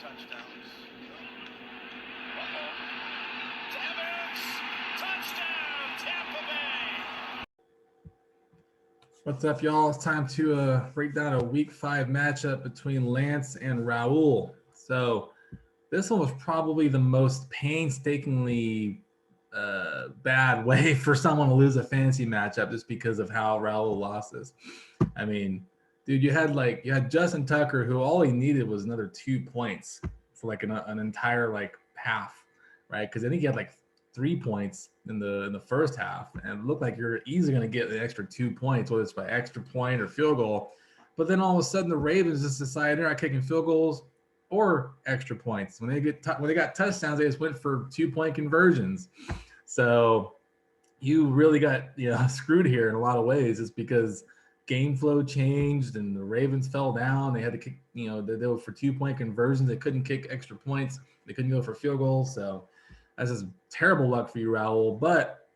touchdowns. Evans, touchdown, Tampa Bay. What's up, y'all? It's time to break down a Week 5 matchup between Lance and Raul. So this one was probably the most painstakingly bad way for someone to lose a fantasy matchup just because of how Raul lost this. I mean, dude, you had Justin Tucker, who all he needed was another 2 points for like an entire like half, right? Because I think he had like 3 points in the first half, and it looked like you're easily going to get the extra 2 points, whether it's by extra point or field goal. But then all of a sudden, the Ravens just decided they're not kicking field goals or extra points. When they got touchdowns, they just went for 2 point conversions. So you really got screwed here in a lot of ways. It's because game flow changed and the Ravens fell down. They had to kick, they were for 2 point conversions. They couldn't kick extra points. They couldn't go for field goals. So that's just terrible luck for you, Raul. But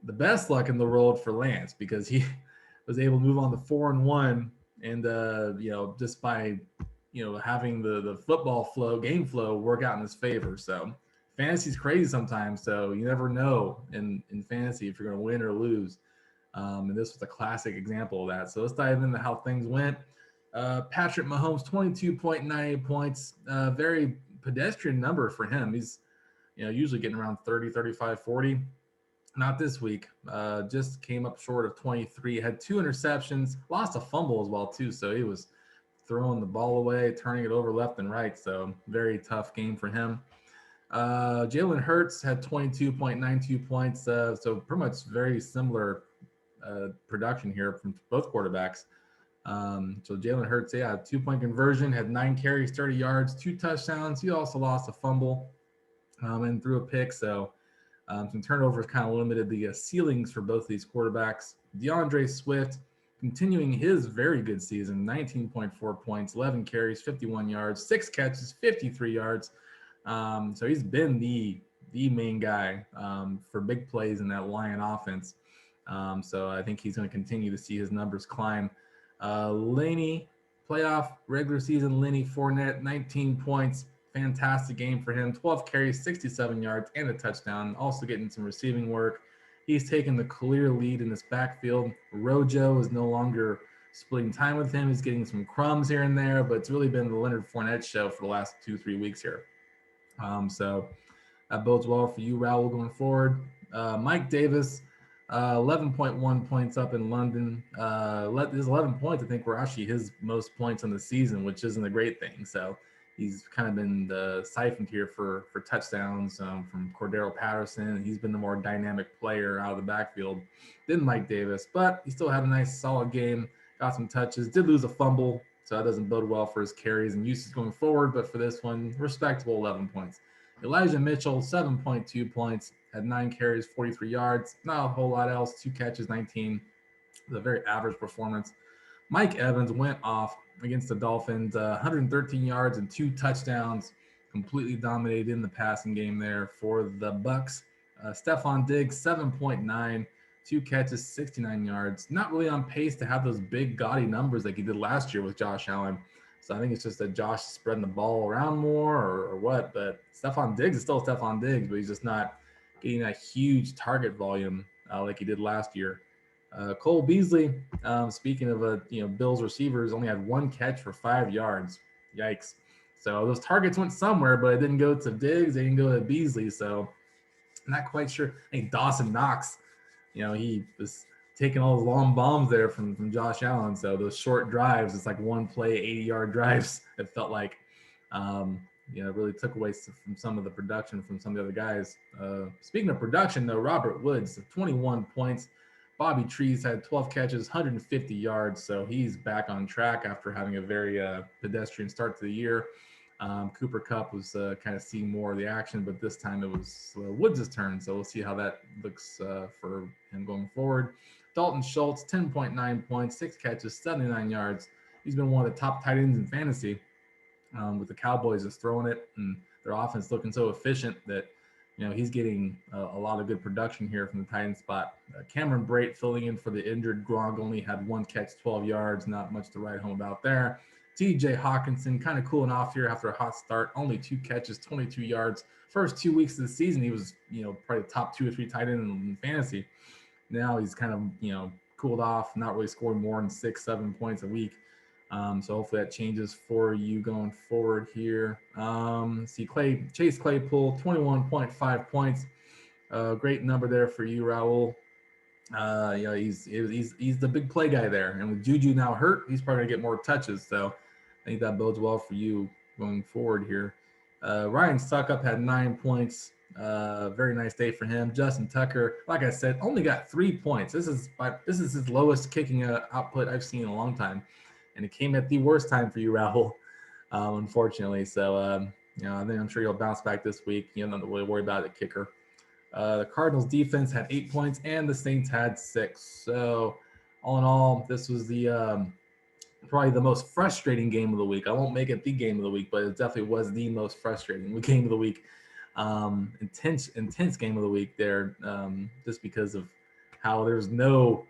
the best luck in the world for Lance, because he was able to move on to 4-1, and just by having the football flow, game flow work out in his favor. So fantasy's crazy sometimes, so you never know in fantasy if you're going to win or lose. And this was a classic example of that. So let's dive into how things went. Patrick Mahomes, 22.98 points, very pedestrian number for him. He's usually getting around 30, 35, 40. Not this week. Just came up short of 23. Had 2 interceptions, lost a fumble as well too. So he was throwing the ball away, turning it over left and right. So very tough game for him. Jalen Hurts had 22.92 points. So pretty much very similar production here from both quarterbacks. So Jalen Hurts, 2 point conversion, had 9 carries, 30 yards, 2 touchdowns. He also lost a fumble and threw a pick. So some turnovers kind of limited the ceilings for both of these quarterbacks. DeAndre Swift continuing his very good season, 19.4 points, 11 carries, 51 yards, 6 catches, 53 yards. So he's been the main guy for big plays in that Lion offense. So I think he's going to continue to see his numbers climb. Lenny, playoff regular season, Lenny Fournette, 19 points. Fantastic game for him. 12 carries, 67 yards, and a touchdown. Also getting some receiving work. He's taken the clear lead in this backfield. Rojo is no longer splitting time with him. He's getting some crumbs here and there, but it's really been the Leonard Fournette show for the last 2-3 weeks here. So that bodes well for you, Raul, going forward. Mike Davis, 11.1 points up in London. His 11 points, I think, were actually his most points on the season, which isn't a great thing. So he's kind of been siphoned here for touchdowns from Cordero Patterson. He's been the more dynamic player out of the backfield than Mike Davis, but he still had a nice, solid game, got some touches, did lose a fumble, so that doesn't bode well for his carries and usage going forward, but for this one, respectable 11 points. Elijah Mitchell, 7.2 points, had 9 carries, 43 yards, not a whole lot else, 2 catches, 19. It was a very average performance. Mike Evans went off against the Dolphins, 113 yards and 2 touchdowns, completely dominated in the passing game there for the Bucks. Stephon Diggs, 7.9, 2 catches, 69 yards. Not really on pace to have those big, gaudy numbers like he did last year with Josh Allen. So I think it's just that Josh is spreading the ball around more or what. But Stephon Diggs is still Stephon Diggs, but he's just not getting that huge target volume like he did last year. Cole Beasley, speaking of Bills receivers, only had 1 catch for 5 yards. Yikes. So those targets went somewhere, but it didn't go to Diggs. They didn't go to Beasley. So I'm not quite sure. I think Dawson Knox, he was taking all those long bombs there from Josh Allen. So those short drives, it's like one play, 80-yard drives. It felt like, it really took away from some of the production from some of the other guys. Speaking of production, though, Robert Woods, 21 points. Bobby Trees had 12 catches, 150 yards. So he's back on track after having a very pedestrian start to the year. Cooper Kupp was kind of seeing more of the action, but this time it was Woods' turn. So we'll see how that looks for him going forward. Dalton Schultz, 10.9 points, 6 catches, 79 yards. He's been one of the top tight ends in fantasy with the Cowboys just throwing it and their offense looking so efficient that, he's getting a lot of good production here from the tight end spot. Cameron Brate filling in for the injured Gronk only had 1 catch, 12 yards, not much to write home about there. TJ Hawkinson kind of cooling off here after a hot start. Only 2 catches, 22 yards. First 2 weeks of the season, he was, probably the top 2 or 3 tight end in fantasy. Now he's kind of, cooled off, not really scoring more than 6-7 points a week. So hopefully that changes for you going forward here. Chase Claypool, 21.5 points. Great number there for you, Raul. He's the big play guy there, and with Juju now hurt, he's probably gonna get more touches. So I think that bodes well for you going forward here. Ryan Suckup had 9 points. Very nice day for him. Justin Tucker, like I said, only got 3 points. This is his lowest kicking output I've seen in a long time, and it came at the worst time for you, Raul, unfortunately. So I think I'm sure you'll bounce back this week. You don't have to really worry about the kicker. The Cardinals defense had 8 points and the Saints had 6. So all in all, this was the probably the most frustrating game of the week. I won't make it the game of the week, but it definitely was the most frustrating game of the week. Intense game of the week there, just because of how there's no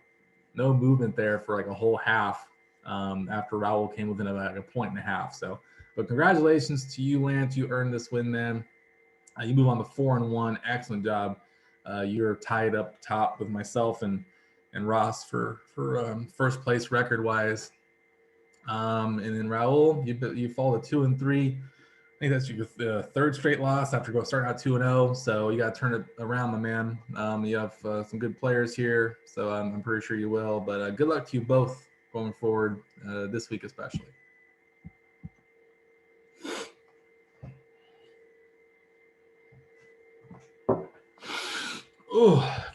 movement there for like a whole half after Raul came within about a point and a half. So, but congratulations to you, Lance. You earned this win, man. You move on to 4-1. Excellent job. You're tied up top with myself and Ross for first place record wise. And then Raul, you fall to 2-3. I think that's your third straight loss after starting out 2-0. So you got to turn it around, my man. You have some good players here, so I'm pretty sure you will. But good luck to you both going forward this week, especially. Oh,